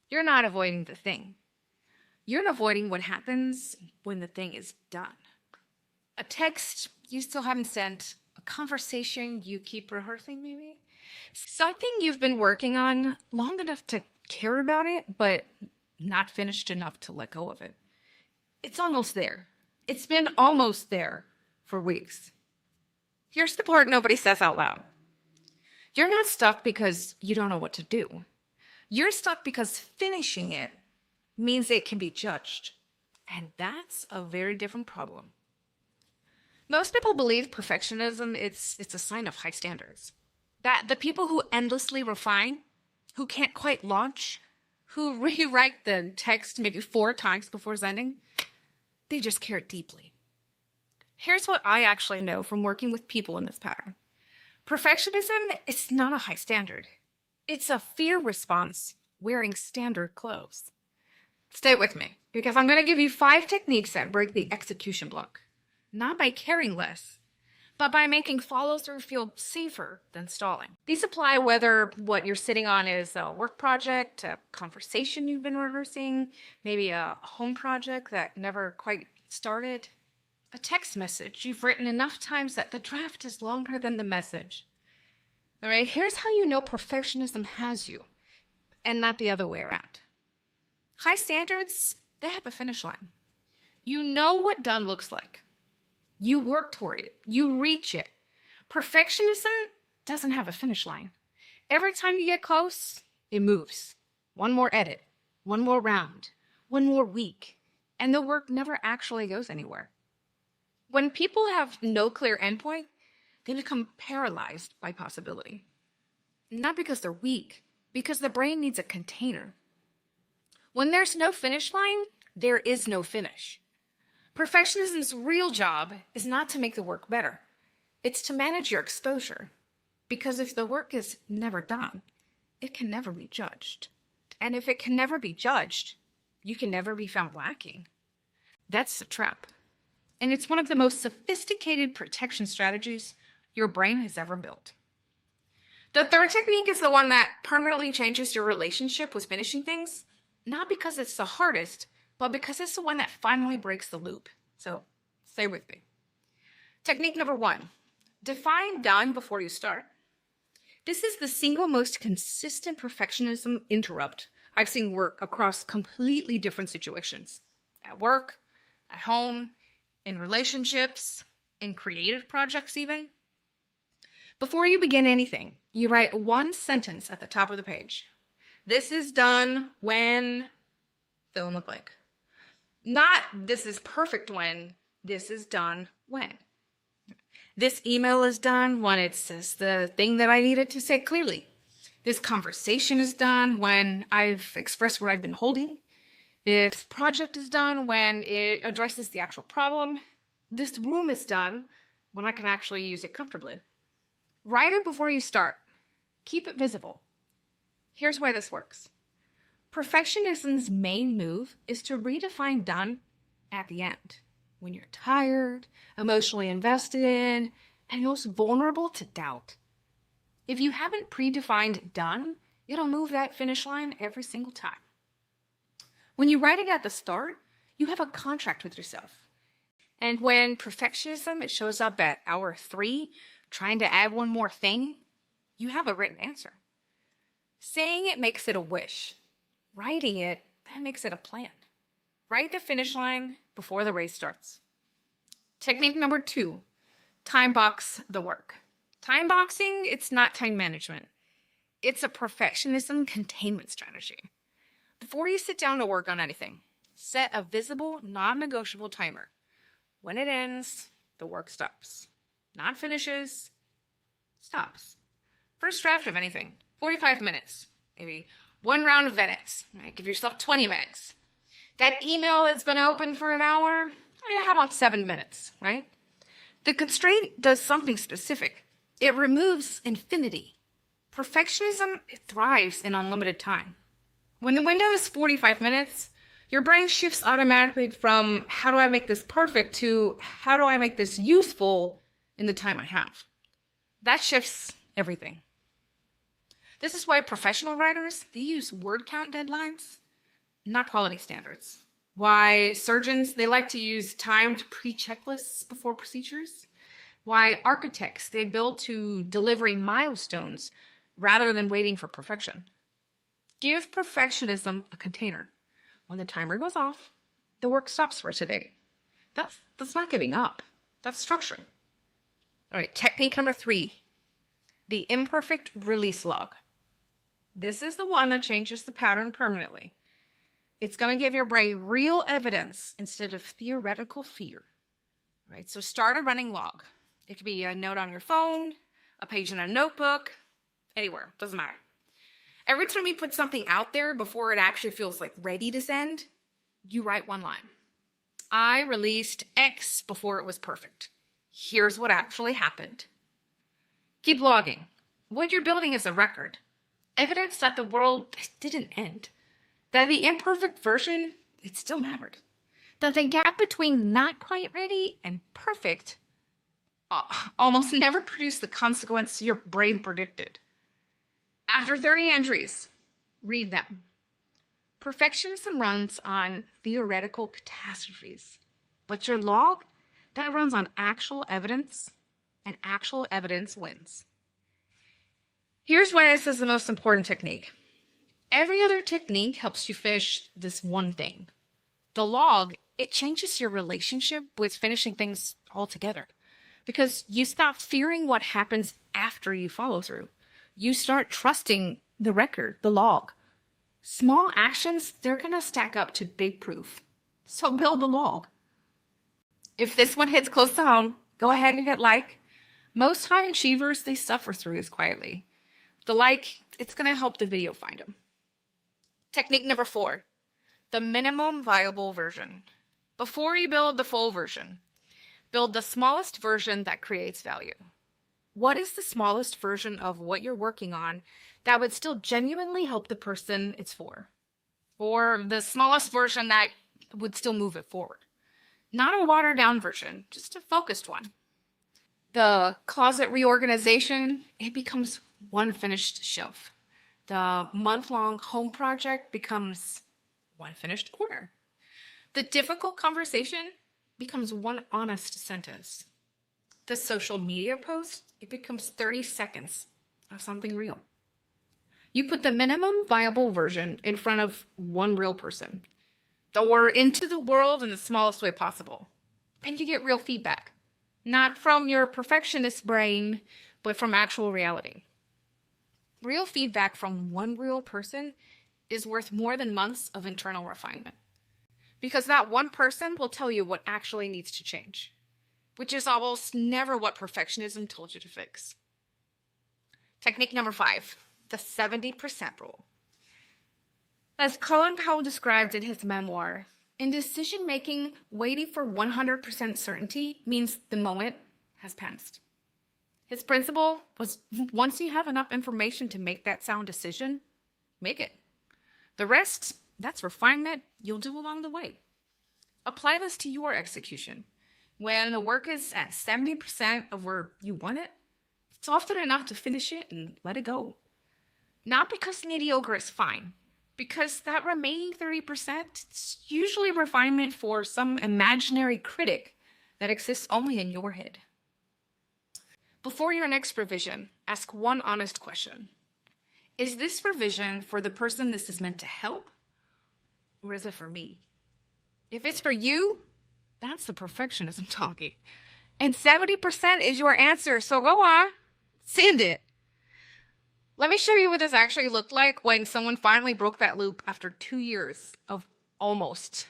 You're not avoiding the thing. You're avoiding what happens when the thing is done. A text you still haven't sent, a conversation you keep rehearsing, maybe. Something you've been working on long enough to care about it, but not finished enough to let go of it. It's almost there. It's been almost there for weeks. Here's the part nobody says out loud. You're not stuck because you don't know what to do. You're stuck because finishing it means it can be judged. And that's a very different problem. Most people believe perfectionism it's a sign of high standards. That the people who endlessly refine, who can't quite launch, who rewrite the text maybe 4 times before sending, they just care deeply. Here's what I actually know from working with people in this pattern. Perfectionism is not a high standard. It's a fear response wearing standard clothes. Stay with me, because I'm going to give you 5 techniques that break the execution block. Not by caring less, but by making follow-through feel safer than stalling. These apply whether what you're sitting on is a work project, a conversation you've been rehearsing, maybe a home project that never quite started, a text message you've written enough times that the draft is longer than the message. All right, here's how you know perfectionism has you, and not the other way around. High standards, they have a finish line. You know what done looks like. You work toward it. You reach it. Perfectionism doesn't have a finish line. Every time you get close, it moves. One more edit, one more round, one more week, and the work never actually goes anywhere. When people have no clear endpoint, they become paralyzed by possibility. Not because they're weak, because the brain needs a container. When there's no finish line, there is no finish. Perfectionism's real job is not to make the work better. It's to manage your exposure. Because if the work is never done, it can never be judged. And if it can never be judged, you can never be found lacking. That's the trap. And it's one of the most sophisticated protection strategies your brain has ever built. The third technique is the one that permanently changes your relationship with finishing things, not because it's the hardest, but because it's the one that finally breaks the loop. So stay with me. Technique number 1, define done before you start. This is the single most consistent perfectionism interrupt I've seen work across completely different situations. At work, at home, in relationships, in creative projects even. Before you begin anything, you write one sentence at the top of the page. This is done when, fill in the blank. Not this is perfect when, this is done when. This email is done when it says the thing that I needed to say clearly. This conversation is done when I've expressed what I've been holding. This project is done when it addresses the actual problem. This room is done when I can actually use it comfortably. Write it before you start. Keep it visible. Here's why this works. Perfectionism's main move is to redefine done at the end, when you're tired, emotionally invested, and most vulnerable to doubt. If you haven't predefined done, it'll move that finish line every single time. When you write it at the start, you have a contract with yourself. And when perfectionism it shows up at hour 3, trying to add one more thing, you have a written answer. Saying it makes it a wish. Writing it, that makes it a plan. Write the finish line before the race starts. Technique number 2, time box the work. Time boxing, it's not time management. It's a perfectionism containment strategy. Before you sit down to work on anything, set a visible, non-negotiable timer. When it ends, the work stops. Not finishes, stops. First draft of anything, 45 minutes, maybe 1 round of edits. Right? Give yourself 20 minutes. That email that's been open for an hour, how about 7 minutes, right? The constraint does something specific. It removes infinity. Perfectionism it thrives in unlimited time. When the window is 45 minutes, your brain shifts automatically from how do I make this perfect to how do I make this useful in the time I have. That shifts everything. This is why professional writers, they use word count deadlines, not quality standards. Why surgeons, they like to use timed pre-checklists before procedures. Why architects, they build to delivering milestones rather than waiting for perfection. Give perfectionism a container. When the timer goes off, the work stops for today. That's not giving up. That's structuring. All right, technique number 3, the imperfect release log. This is the one that changes the pattern permanently. It's going to give your brain real evidence instead of theoretical fear. Right? So start a running log. It could be a note on your phone, a page in a notebook, anywhere, doesn't matter. Every time you put something out there before it actually feels like ready to send, you write one line. I released X before it was perfect. Here's what actually happened. Keep logging. What you're building is a record. Evidence that the world didn't end. That the imperfect version, it still mattered. That the gap between not quite ready and perfect almost never produced the consequence your brain predicted. After 30 entries, read them. Perfectionism runs on theoretical catastrophes, but your log, that runs on actual evidence, and actual evidence wins. Here's why this is the most important technique. Every other technique helps you finish this one thing. The log, it changes your relationship with finishing things altogether because you stop fearing what happens after you follow through. You start trusting the record, the log. Small actions, they're going to stack up to big proof. So build the log. If this one hits close to home, go ahead and hit like. Most high achievers, they suffer through this quietly. The like, it's going to help the video find them. Technique number 4, the minimum viable version. Before you build the full version, build the smallest version that creates value. What is the smallest version of what you're working on that would still genuinely help the person it's for? Or the smallest version that would still move it forward? Not a watered down version, just a focused one. The closet reorganization, it becomes one finished shelf. The month-long home project becomes one finished corner. The difficult conversation becomes one honest sentence. The social media post, it becomes 30 seconds of something real. You put the minimum viable version in front of one real person, or into the world in the smallest way possible. And you get real feedback. Not from your perfectionist brain, but from actual reality. Real feedback from one real person is worth more than months of internal refinement. Because that one person will tell you what actually needs to change, which is almost never what perfectionism told you to fix. Technique number 5, the 70% rule. As Colin Powell described in his memoir, in decision-making, waiting for 100% certainty means the moment has passed. His principle was once you have enough information to make that sound decision, make it. The rest, that's refinement you'll do along the way. Apply this to your execution. When the work is at 70% of where you want it, it's often enough to finish it and let it go. Not because mediocre is fine, because that remaining 30%, it's usually refinement for some imaginary critic that exists only in your head. Before your next revision, ask one honest question. Is this revision for the person this is meant to help? Or is it for me? If it's for you, that's the perfectionism talking. And 70% is your answer, so go on, send it. Let me show you what this actually looked like when someone finally broke that loop after 2 years of almost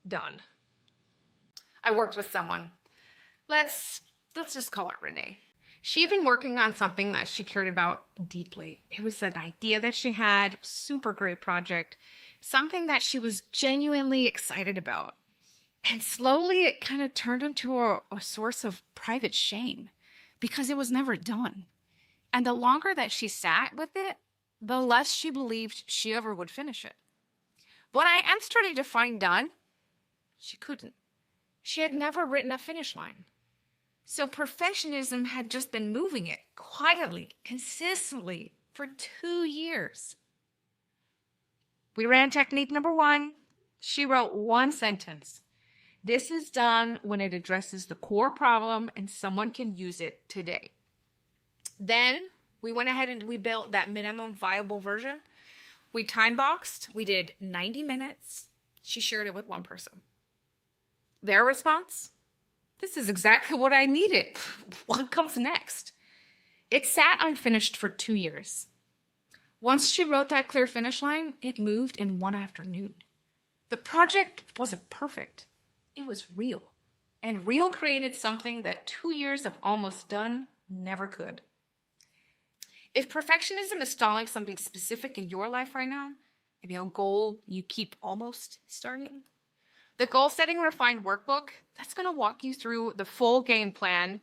done. I worked with someone. Let's just call it Renee. She'd been working on something that she cared about deeply. It was an idea that she had, super great project, something that she was genuinely excited about. And slowly it kind of turned into a source of private shame because it was never done. And the longer that she sat with it, the less she believed she ever would finish it. When I asked her to define done, she couldn't. She had never written a finish line. So perfectionism had just been moving it quietly, consistently, for 2 years. We ran technique number 1. She wrote 1 sentence. This is done when it addresses the core problem and someone can use it today. Then we went ahead and we built that minimum viable version. We time boxed. We did 90 minutes. She shared it with 1 person. Their response? This is exactly what I needed. What comes next? It sat unfinished for 2 years. Once she wrote that clear finish line, it moved in 1 afternoon. The project wasn't perfect. It was real. And real created something that 2 years of almost done never could. If perfectionism is stalling something specific in your life right now, maybe a goal you keep almost starting, the goal setting refined workbook, that's going to walk you through the full game plan.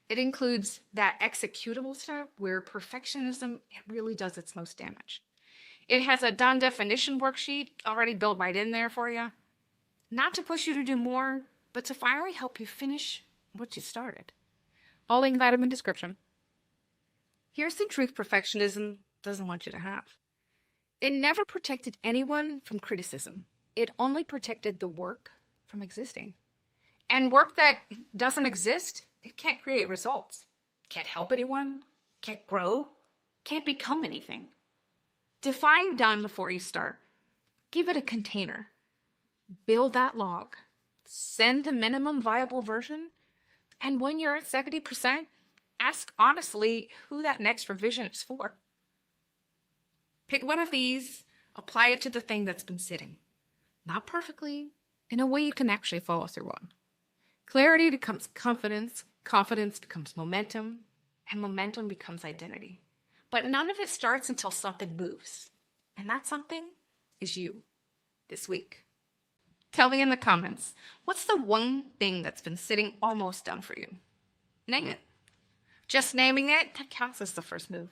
It includes that executable step where perfectionism really does its most damage. It has a done definition worksheet already built right in there for you. Not to push you to do more, but to finally help you finish what you started. I'll link that in the description. Here's the truth perfectionism doesn't want you to have. It never protected anyone from criticism. It only protected the work from existing. And work that doesn't exist, it can't create results. Can't help anyone, can't grow, can't become anything. Define done before you start. Give it a container. Build that log. Send the minimum viable version. And when you're at 70%, ask honestly who that next revision is for. Pick one of these, apply it to the thing that's been sitting. Not perfectly, in a way you can actually follow through on. Clarity becomes confidence, confidence becomes momentum, and momentum becomes identity. But none of it starts until something moves. And that something is you this week. Tell me in the comments, what's the one thing that's been sitting almost done for you? Name it. Just naming it, that counts as the first move.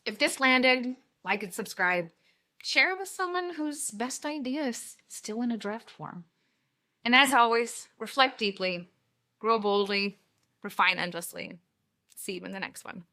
If this landed, like and subscribe. Share it with someone whose best idea is still in a draft form. And as always, reflect deeply, grow boldly, refine endlessly. See you in the next one.